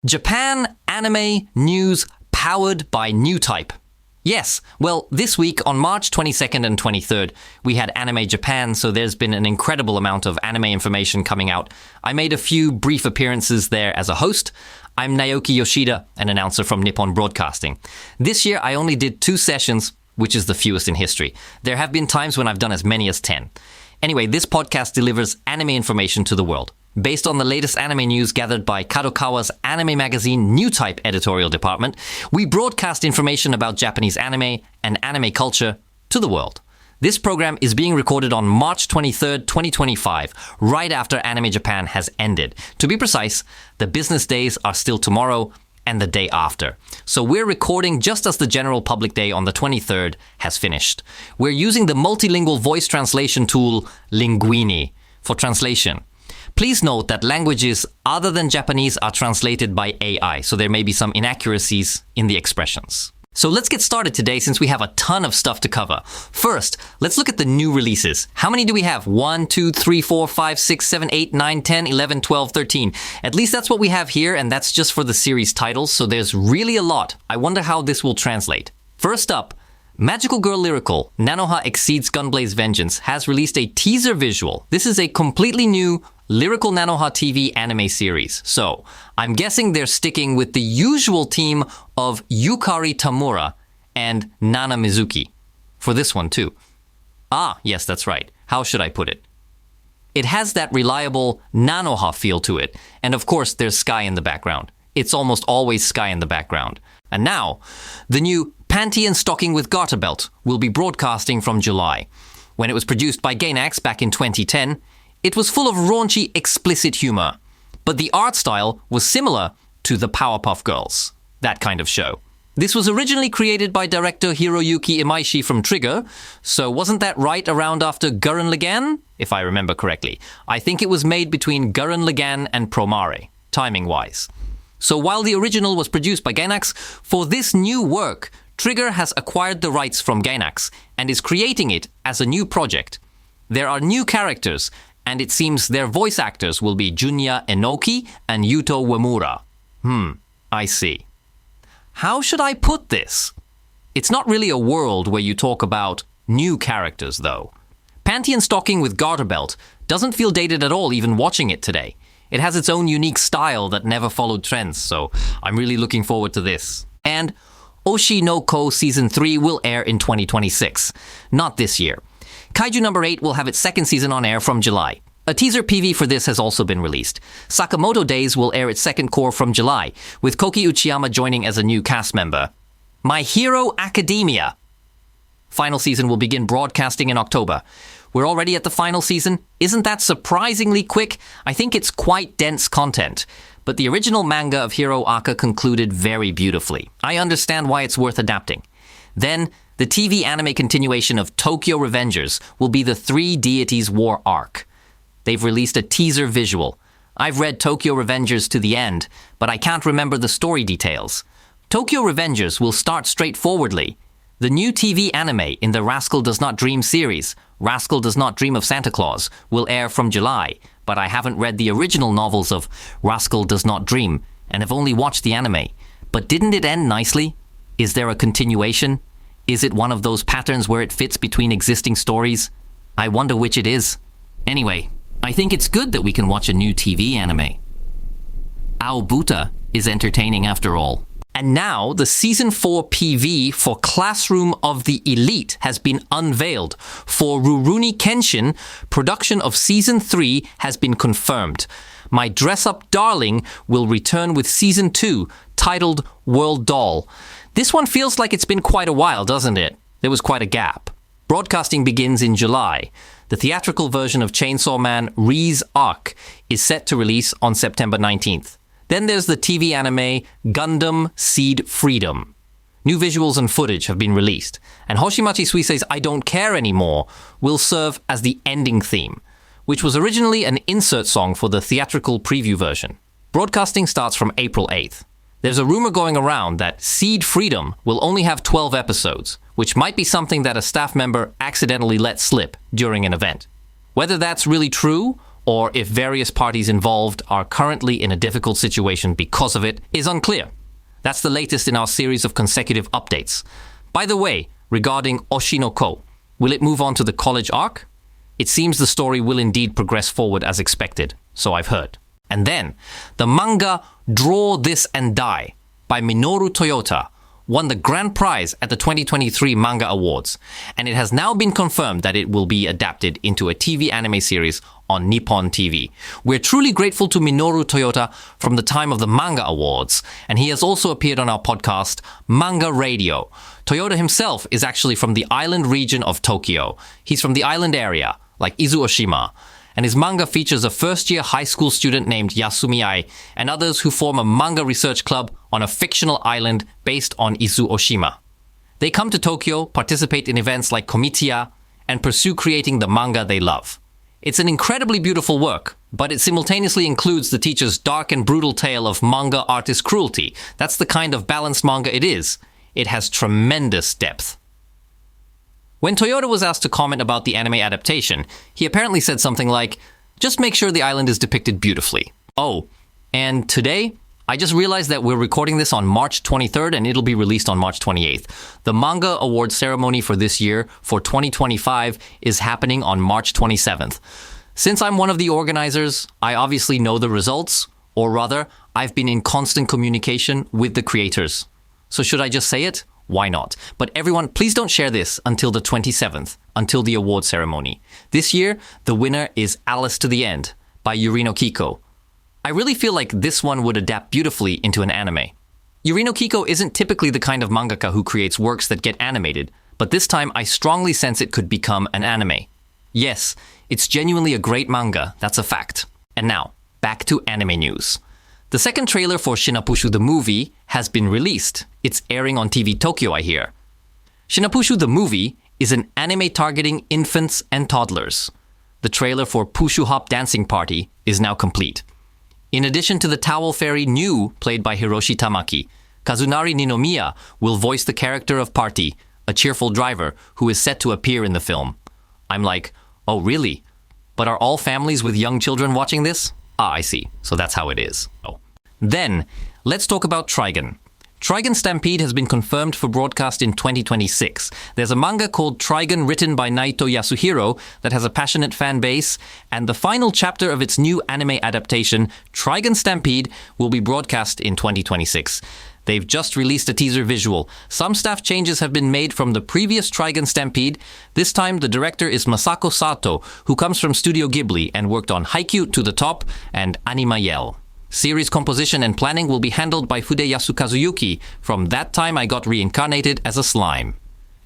Japan anime news powered by Newtype. Yes, well, this week on March 22nd and 23rd, we had Anime Japan, so there's been an incredible amount of anime information coming out. I made a few brief appearances there as a host. I'm Naoki Yoshida, an announcer from Nippon Broadcasting. This year, I only did 2 sessions, which is the fewest in history. There have been times when I've done as many as 10. Anyway, this podcast delivers anime information to the world, based on the latest anime news gathered by KADOKAWA's anime magazine Newtype editorial department. We broadcast information about Japanese anime and anime culture to the world. This program is being recorded on March 23rd, 2025, right after Anime Japan has ended. To be precise, the business days are still tomorrow and the day after. So we're recording just as the general public day on the 23rd has finished. We're using the multilingual voice translation tool Lingueene for translation. Please note that languages other than Japanese are translated by AI, so there may be some inaccuracies in the expressions. So let's get started today since we have a ton of stuff to cover. First, let's look at the new releases. How many do we have? 1, 2, 3, 4, 5, 6, 7, 8, 9, 10, 11, 12, 13. At least that's what we have here, and that's just for the series titles, so there's really a lot. I wonder how this will translate. First up, Magical Girl Lyrical, Nanoha Exceeds Gunblaze Vengeance, has released a teaser visual. This is a completely new Lyrical Nanoha TV anime series. So, I'm guessing they're sticking with the usual team of Yukari Tamura and Nana Mizuki for this one too. Ah, yes, that's right. How should I put it? It has that reliable Nanoha feel to it. And of course, there's sky in the background. It's almost always sky in the background. And now, the new Panty and Stocking with Garter Belt will be broadcasting from July. When it was produced by Gainax back in 2010, it was full of raunchy, explicit humor. But the art style was similar to the Powerpuff Girls, that kind of show. This was originally created by director Hiroyuki Imaishi from Trigger, so wasn't that right around after Gurren Lagann? If I remember correctly. I think it was made between Gurren Lagann and Promare, timing-wise. So while the original was produced by Gainax, for this new work, Trigger has acquired the rights from Gainax and is creating it as a new project. There are new characters, and it seems their voice actors will be Junya Enoki and Yuto Uemura. I see. How should I put this? It's not really a world where you talk about new characters, though. Panty and Stocking with Garter Belt doesn't feel dated at all even watching it today. It has its own unique style that never followed trends, so I'm really looking forward to this. And Oshi no Ko Season 3 will air in 2026, not this year. Kaiju number 8 will have its second season on air from July. A teaser PV for this has also been released. Sakamoto Days will air its second core from July, with Koki Uchiyama joining as a new cast member. My Hero Academia final season will begin broadcasting in October. We're already at the final season. Isn't that surprisingly quick? I think it's quite dense content. But the original manga of Hero Aka concluded very beautifully. I understand why it's worth adapting. Then, the TV anime continuation of Tokyo Revengers will be the Three Deities War arc. They've released a teaser visual. I've read Tokyo Revengers to the end, but I can't remember the story details. Tokyo Revengers will start straightforwardly. The new TV anime in the Rascal Does Not Dream series, Rascal Does Not Dream of Santa Claus, will air from July, but I haven't read the original novels of Rascal Does Not Dream and have only watched the anime. But didn't it end nicely? Is there a continuation? Is it one of those patterns where it fits between existing stories? I wonder which it is. Anyway, I think it's good that we can watch a new TV anime. Aobuta is entertaining after all. And now, the Season 4 PV for Classroom of the Elite has been unveiled. For Rurouni Kenshin, production of Season 3 has been confirmed. My dress-up darling will return with Season 2, titled World Doll. This one feels like it's been quite a while, doesn't it? There was quite a gap. Broadcasting begins in July. The theatrical version of Chainsaw Man Ri's Arc is set to release on September 19th. Then there's the TV anime Gundam Seed Freedom. New visuals and footage have been released, and Hoshimachi Suisei's I Don't Care Anymore will serve as the ending theme, which was originally an insert song for the theatrical preview version. Broadcasting starts from April 8th. There's a rumor going around that Seed Freedom will only have 12 episodes, which might be something that a staff member accidentally let slip during an event. Whether that's really true, or if various parties involved are currently in a difficult situation because of it, is unclear. That's the latest in our series of consecutive updates. By the way, regarding Oshinoko, will it move on to the college arc? It seems the story will indeed progress forward as expected, so I've heard. And then, the manga Draw This and Die by Minoru Toyota won the grand prize at the 2023 Manga Awards, and it has now been confirmed that it will be adapted into a TV anime series on Nippon TV. We're truly grateful to Minoru Toyota from the time of the Manga Awards, and he has also appeared on our podcast, Manga Radio. Toyota himself is actually from the island region of Tokyo. He's from the island area, like Izu-Oshima, and his manga features a first-year high school student named Yasumi-ai and others who form a manga research club on a fictional island based on Izu-Oshima. They come to Tokyo, participate in events like Komitia, and pursue creating the manga they love. It's an incredibly beautiful work, but it simultaneously includes the teacher's dark and brutal tale of manga artist cruelty. That's the kind of balanced manga it is. It has tremendous depth. When Toyota was asked to comment about the anime adaptation, he apparently said something like, "Just make sure the island is depicted beautifully." Oh, and today, I just realized that we're recording this on March 23rd and it'll be released on March 28th. The Manga Award ceremony for this year, for 2025, is happening on March 27th. Since I'm one of the organizers, I obviously know the results, or rather, I've been in constant communication with the creators. So should I just say it? Why not? But everyone, please don't share this until the 27th, until the award ceremony. This year, the winner is Alice to the End by Yurino Kiko. I really feel like this one would adapt beautifully into an anime. Yurino Kiko isn't typically the kind of mangaka who creates works that get animated, but this time I strongly sense it could become an anime. Yes, it's genuinely a great manga, that's a fact. And now, back to anime news. The second trailer for Shinapushu the movie has been released. It's airing on TV Tokyo, I hear. Shinapushu the movie is an anime targeting infants and toddlers. The trailer for Pushu Hop Dancing Party is now complete. In addition to the Towel Fairy New, played by Hiroshi Tamaki, Kazunari Ninomiya will voice the character of Party, a cheerful driver who is set to appear in the film. I'm like, oh really? But are all families with young children watching this? Ah, I see. So that's how it is. Oh. Then, let's talk about Trigun. Trigun Stampede has been confirmed for broadcast in 2026. There's a manga called Trigun written by Naito Yasuhiro that has a passionate fan base, and the final chapter of its new anime adaptation, Trigun Stampede, will be broadcast in 2026. They've just released a teaser visual. Some staff changes have been made from the previous Trigun Stampede. This time, the director is Masako Sato, who comes from Studio Ghibli and worked on Haikyuu to the Top and Animayel. Series composition and planning will be handled by Fudeyasu Kazuyuki from That Time I Got Reincarnated as a Slime.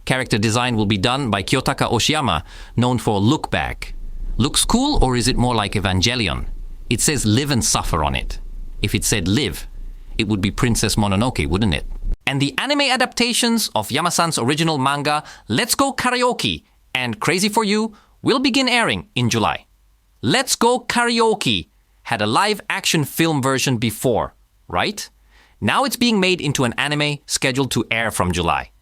Character design will be done by Kiyotaka Oshiyama, known for Look Back. Looks cool, or is it more like Evangelion? It says live and suffer on it. If it said live, it would be Princess Mononoke, wouldn't it? And the anime adaptations of Yama-san's original manga, Let's Go Karaoke and Crazy for You, will begin airing in July. Let's Go Karaoke had a live-action film version before, right? Now it's being made into an anime scheduled to air from July.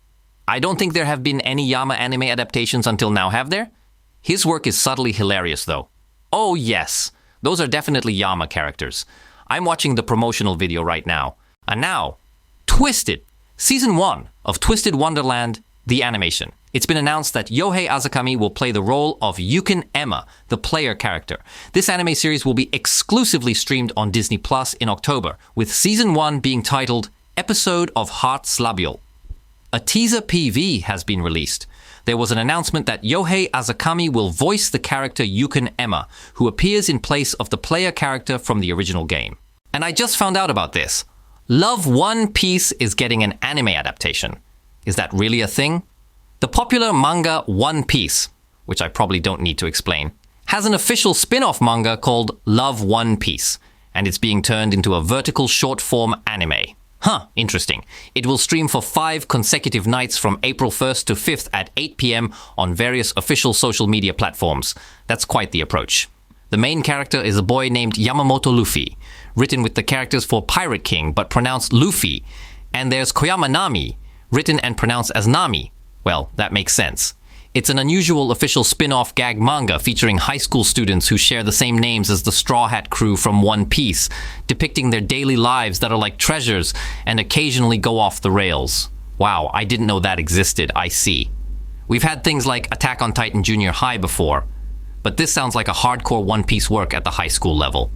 I don't think there have been any Yama anime adaptations until now, have there? His work is subtly hilarious, though. Oh yes, those are definitely Yama characters. I'm watching the promotional video right now. And now, Twisted, Season 1 of Twisted Wonderland, the animation. It's been announced that Yohei Azakami will play the role of Yukin Emma, the player character. This anime series will be exclusively streamed on Disney Plus in October, with Season 1 being titled Episode of Heart Slabial. A teaser PV has been released. There was an announcement that Yohei Azakami will voice the character Yukin Emma, who appears in place of the player character from the original game. And I just found out about this. Love One Piece is getting an anime adaptation. Is that really a thing? The popular manga One Piece, which I probably don't need to explain, has an official spin-off manga called Love One Piece, and it's being turned into a vertical short-form anime. Huh, interesting. It will stream for 5 consecutive nights from April 1st to 5th at 8 p.m. on various official social media platforms. That's quite the approach. The main character is a boy named Yamamoto Luffy, written with the characters for Pirate King but pronounced Luffy. And there's Koyama Nami, written and pronounced as Nami. Well, that makes sense. It's an unusual official spin-off gag manga featuring high school students who share the same names as the Straw Hat crew from One Piece, depicting their daily lives that are like treasures and occasionally go off the rails. Wow, I didn't know that existed, I see. We've had things like Attack on Titan Junior High before, but this sounds like a hardcore One Piece work at the high school level.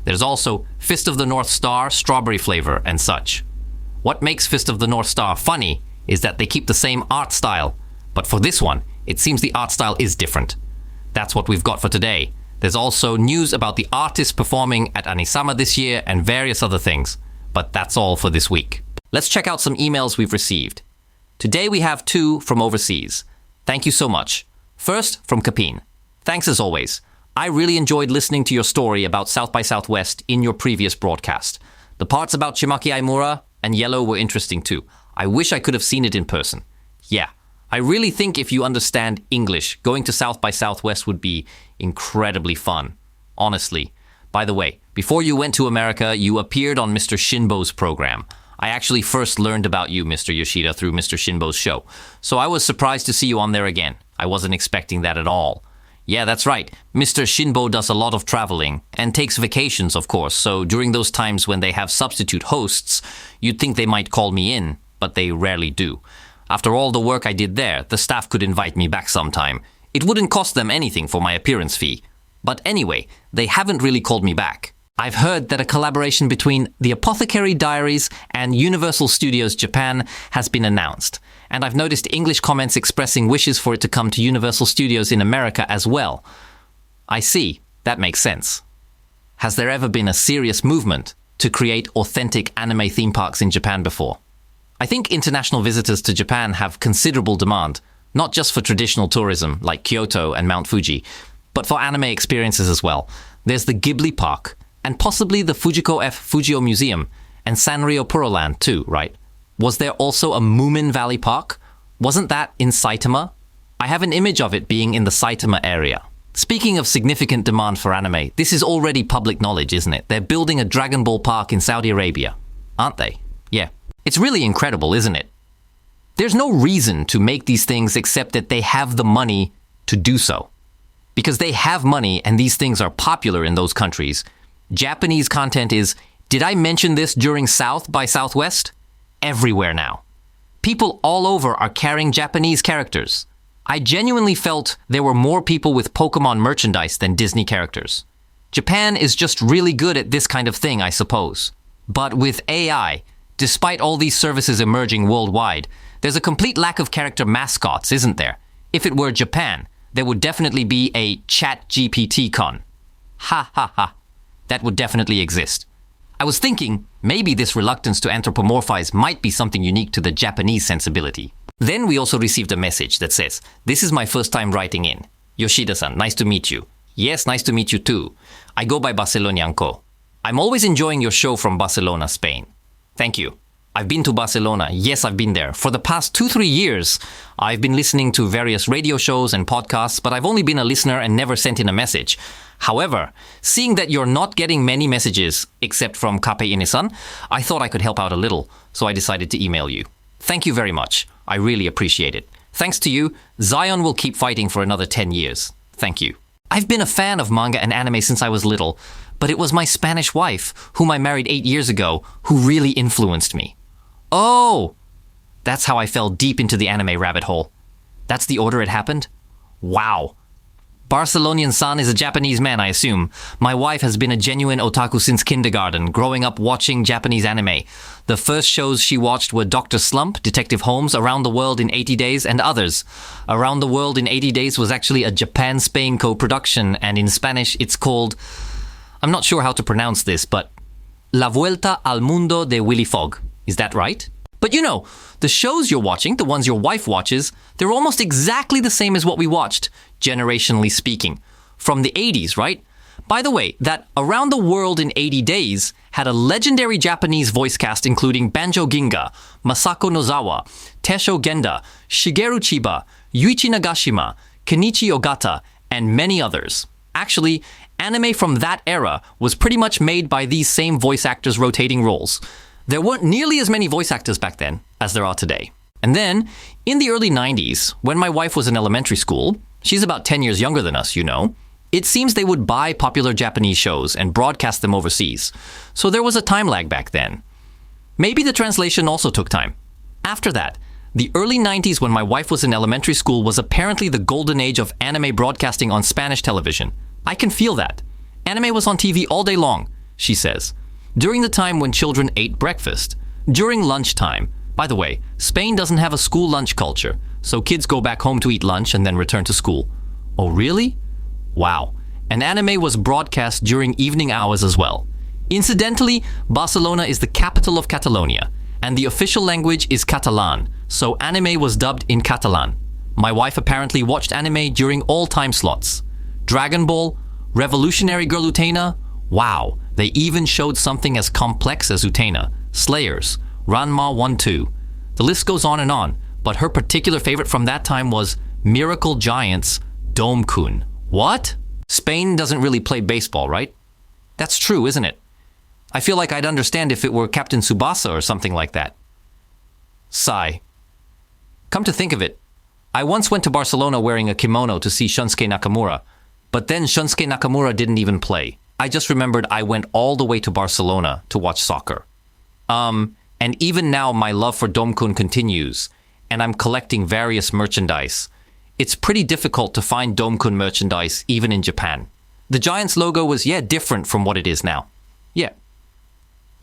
There's also Fist of the North Star, strawberry flavor, and such. What makes Fist of the North Star funny is that they keep the same art style, but for this one, it seems the art style is different. That's what we've got for today. There's also news about the artists performing at Anisama this year and various other things, but that's all for this week. Let's check out some emails we've received. Today we have 2 from overseas. Thank you so much. First, from Kapin. Thanks as always. I really enjoyed listening to your story about South by Southwest in your previous broadcast. The parts about Chimaki Aimura and Yellow were interesting too. I wish I could have seen it in person. Yeah. I really think if you understand English, going to South by Southwest would be incredibly fun. Honestly. By the way, before you went to America, you appeared on Mr. Shinbo's program. I actually first learned about you, Mr. Yoshida, through Mr. Shinbo's show. So I was surprised to see you on there again. I wasn't expecting that at all. Yeah, that's right. Mr. Shinbo does a lot of traveling and takes vacations, of course. So during those times when they have substitute hosts, you'd think they might call me in, but they rarely do. After all the work I did there, the staff could invite me back sometime. It wouldn't cost them anything for my appearance fee. But anyway, they haven't really called me back. I've heard that a collaboration between The Apothecary Diaries and Universal Studios Japan has been announced. And I've noticed English comments expressing wishes for it to come to Universal Studios in America as well. I see. That makes sense. Has there ever been a serious movement to create authentic anime theme parks in Japan before? I think international visitors to Japan have considerable demand, not just for traditional tourism like Kyoto and Mount Fuji, but for anime experiences as well. There's the Ghibli Park, and possibly the Fujiko F. Fujio Museum, and Sanrio Puroland too, right? Was there also a Moomin Valley Park? Wasn't that in Saitama? I have an image of it being in the Saitama area. Speaking of significant demand for anime, this is already public knowledge, isn't it? They're building a Dragon Ball Park in Saudi Arabia, aren't they? Yeah. It's really incredible, isn't it? There's no reason to make these things except that they have the money to do so. Because they have money and these things are popular in those countries. Japanese content is, did I mention this during South by Southwest? Everywhere now. People all over are carrying Japanese characters. I genuinely felt there were more people with Pokemon merchandise than Disney characters. Japan is just really good at this kind of thing, I suppose. But with AI, despite all these services emerging worldwide, there's a complete lack of character mascots, isn't there? If it were Japan, there would definitely be a ChatGPT-con. Ha ha ha. That would definitely exist. I was thinking, maybe this reluctance to anthropomorphize might be something unique to the Japanese sensibility. Then we also received a message that says, "This is my first time writing in. Yoshida-san, nice to meet you." Yes, nice to meet you too. I go by Barcelonianco. I'm always enjoying your show from Barcelona, Spain. Thank you. I've been to Barcelona. Yes, I've been there. For the past 2-3 years, I've been listening to various radio shows and podcasts, but I've only been a listener and never sent in a message. However, seeing that you're not getting many messages, except from Kape Ine-san, I thought I could help out a little, so I decided to email you. Thank you very much. I really appreciate it. Thanks to you, Zion will keep fighting for another 10 years. Thank you. I've been a fan of manga and anime since I was little, but it was my Spanish wife, whom I married 8 years ago, who really influenced me. Oh! That's how I fell deep into the anime rabbit hole. That's the order it happened? Wow. Barcelonian-san is a Japanese man, I assume. My wife has been a genuine otaku since kindergarten, growing up watching Japanese anime. The first shows she watched were Dr. Slump, Detective Holmes, Around the World in 80 Days, and others. Around the World in 80 Days was actually a Japan-Spain co-production, and in Spanish it's called... I'm not sure how to pronounce this, but... La Vuelta al Mundo de Willy Fogg. Is that right? But you know, the shows you're watching, the ones your wife watches, they're almost exactly the same as what we watched, generationally speaking. From the 80s, right? By the way, that Around the World in 80 Days had a legendary Japanese voice cast including Banjo Ginga, Masako Nozawa, Tesho Genda, Shigeru Chiba, Yuichi Nagashima, Kenichi Ogata, and many others. Actually, anime from that era was pretty much made by these same voice actors rotating roles. There weren't nearly as many voice actors back then as there are today. And then, in the early 90s, when my wife was in elementary school, she's about 10 years younger than us, you know, it seems they would buy popular Japanese shows and broadcast them overseas. So there was a time lag back then. Maybe the translation also took time. After that, the early 90s when my wife was in elementary school was apparently the golden age of anime broadcasting on Spanish television. I can feel that. Anime was on TV all day long, she says. During the time when children ate breakfast. During lunchtime. By the way, Spain doesn't have a school lunch culture, so kids go back home to eat lunch and then return to school. Oh, really? Wow. And anime was broadcast during evening hours as well. Incidentally, Barcelona is the capital of Catalonia, and the official language is Catalan, so anime was dubbed in Catalan. My wife apparently watched anime during all time slots. Dragon Ball, Revolutionary Girl Utena, wow, they even showed something as complex as Utena, Slayers, Ranma 1-2. The list goes on, but her particular favorite from that time was Miracle Giants, Dome-kun. What? Spain doesn't really play baseball, right? That's true, isn't it? I feel like I'd understand if it were Captain Tsubasa or something like that. Sigh. Come to think of it, I once went to Barcelona wearing a kimono to see Shunsuke Nakamura, but then Shunsuke Nakamura didn't even play. I just remembered I went all the way to Barcelona to watch soccer. And even now my love for Dome-kun continues, and I'm collecting various merchandise. It's pretty difficult to find Dome-kun merchandise even in Japan. The Giants logo was, different from what it is now. Yeah.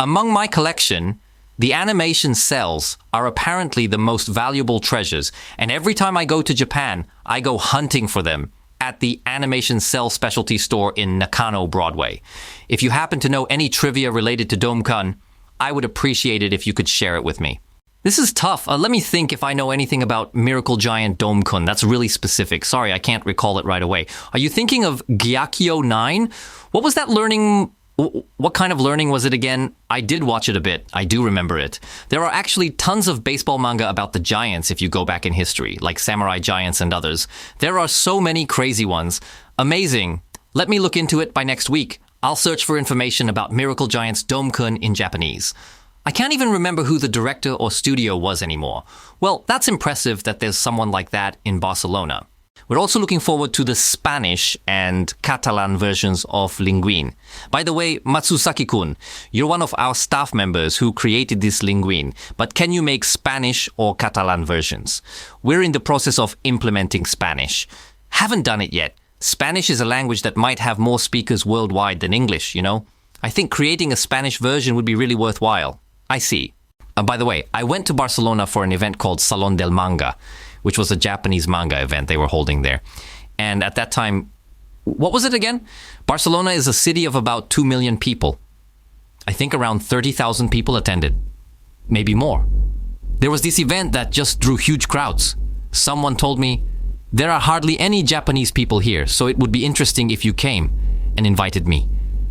Among my collection, the animation cells are apparently the most valuable treasures, and every time I go to Japan, I go hunting for them at the animation cell specialty store in Nakano Broadway. If you happen to know any trivia related to Dome-kun, I would appreciate it if you could share it with me. This is tough. Let me think if I know anything about Miracle Giant Dome-kun. That's really specific. Sorry, I can't recall it right away. Are you thinking of Gyakyo 9? What was that learning? What kind of learning was it again? I did watch it a bit. I do remember it. There are actually tons of baseball manga about the Giants if you go back in history, like Samurai Giants and others. There are so many crazy ones. Amazing. Let me look into it by next week. I'll search for information about Miracle Giant's Dome-kun in Japanese. I can't even remember who the director or studio was anymore. Well, that's impressive that there's someone like that in Barcelona. We're also looking forward to the Spanish and Catalan versions of Lingueene. By the way, Matsusaki-kun, you're one of our staff members who created this Lingueene, but can you make Spanish or Catalan versions? We're in the process of implementing Spanish. Haven't done it yet. Spanish is a language that might have more speakers worldwide than English, you know? I think creating a Spanish version would be really worthwhile. I see. By the way, I went to Barcelona for an event called Salón del Manga, which was a Japanese manga event they were holding there. And at that time, what was it again? Barcelona is a city of about 2 million people. I think around 30,000 people attended. Maybe more. There was this event that just drew huge crowds. Someone told me, there are hardly any Japanese people here, so it would be interesting if you came, and invited me.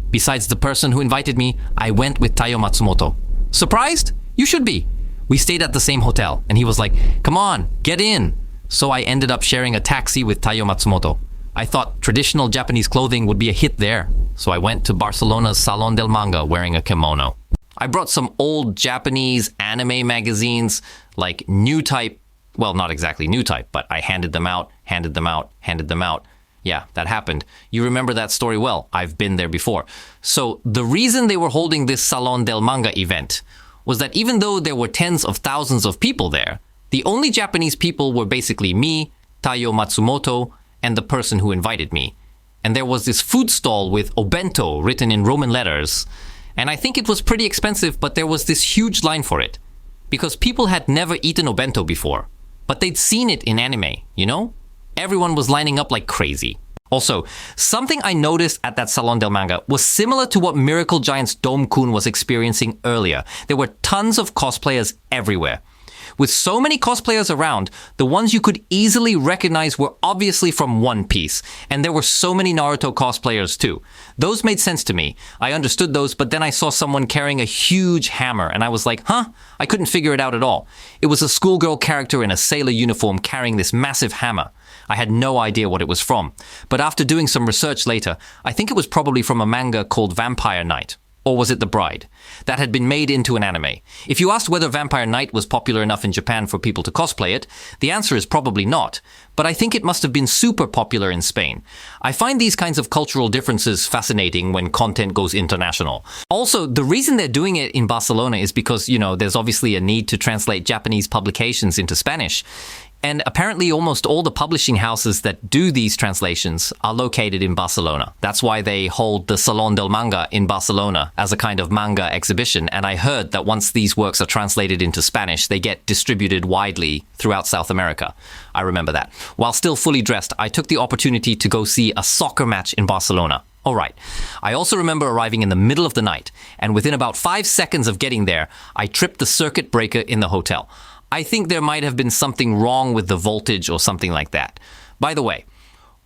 Besides the person who invited me, I went with Taiyo Matsumoto. Surprised? You should be. We stayed at the same hotel, and he was like, come on, get in. So I ended up sharing a taxi with Taiyo Matsumoto. I thought traditional Japanese clothing would be a hit there, so I went to Barcelona's Salón del Manga wearing a kimono. I brought some old Japanese anime magazines, like Newtype. Well, not exactly Newtype, but I handed them out. Yeah, that happened. You remember that story well. I've been there before. So the reason they were holding this Salón del Manga event was that even though there were tens of thousands of people there, the only Japanese people were basically me, Taiyo Matsumoto, and the person who invited me. And there was this food stall with obento written in Roman letters. And I think it was pretty expensive, but there was this huge line for it. Because people had never eaten obento before. But they'd seen it in anime, you know? Everyone was lining up like crazy. Also, something I noticed at that Salón del Manga was similar to what Miracle Giant's Dome-kun was experiencing earlier. There were tons of cosplayers everywhere. With so many cosplayers around, the ones you could easily recognize were obviously from One Piece, and there were so many Naruto cosplayers too. Those made sense to me. I understood those, but then I saw someone carrying a huge hammer, and I was like, huh? I couldn't figure it out at all. It was a schoolgirl character in a sailor uniform carrying this massive hammer. I had no idea what it was from. But after doing some research later, I think it was probably from a manga called Vampire Knight. Or was it The Bride? That had been made into an anime. If you asked whether Vampire Knight was popular enough in Japan for people to cosplay it, the answer is probably not. But I think it must have been super popular in Spain. I find these kinds of cultural differences fascinating when content goes international. Also, the reason they're doing it in Barcelona is because, there's obviously a need to translate Japanese publications into Spanish. And apparently almost all the publishing houses that do these translations are located in Barcelona. That's why they hold the Salón del Manga in Barcelona as a kind of manga exhibition. And I heard that once these works are translated into Spanish, they get distributed widely throughout South America. I remember that. While still fully dressed, I took the opportunity to go see a soccer match in Barcelona. All right. I also remember arriving in the middle of the night, and within about 5 seconds of getting there, I tripped the circuit breaker in the hotel. I think there might have been something wrong with the voltage or something like that. By the way,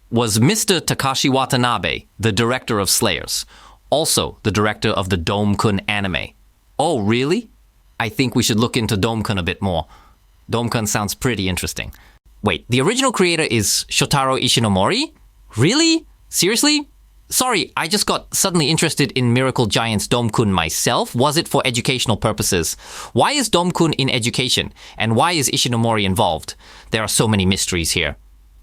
was Mr. Takashi Watanabe the director of Slayers? Also the director of the Dome-kun anime? Oh, really? I think we should look into Dome-kun a bit more. Dome-kun sounds pretty interesting. Wait, the original creator is Shotaro Ishinomori? Really? Seriously? Sorry, I just got suddenly interested in Miracle Giant's Dome-kun myself. Was it for educational purposes? Why is Dome-kun in education? And why is Ishinomori involved? There are so many mysteries here.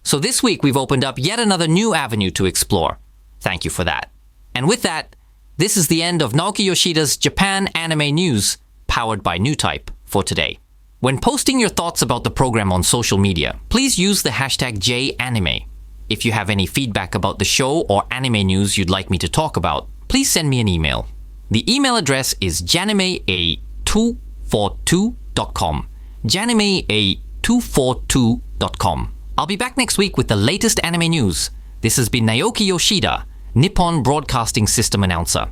So this week we've opened up yet another new avenue to explore. Thank you for that. And with that, this is the end of Naoki Yoshida's Japan Anime News, powered by Newtype, for today. When posting your thoughts about the program on social media, please use the hashtag JAnime. If you have any feedback about the show or anime news you'd like me to talk about, please send me an email. The email address is janime242.com. janime242.com. I'll be back next week with the latest anime news. This has been Naoki Yoshida, Nippon Broadcasting System announcer.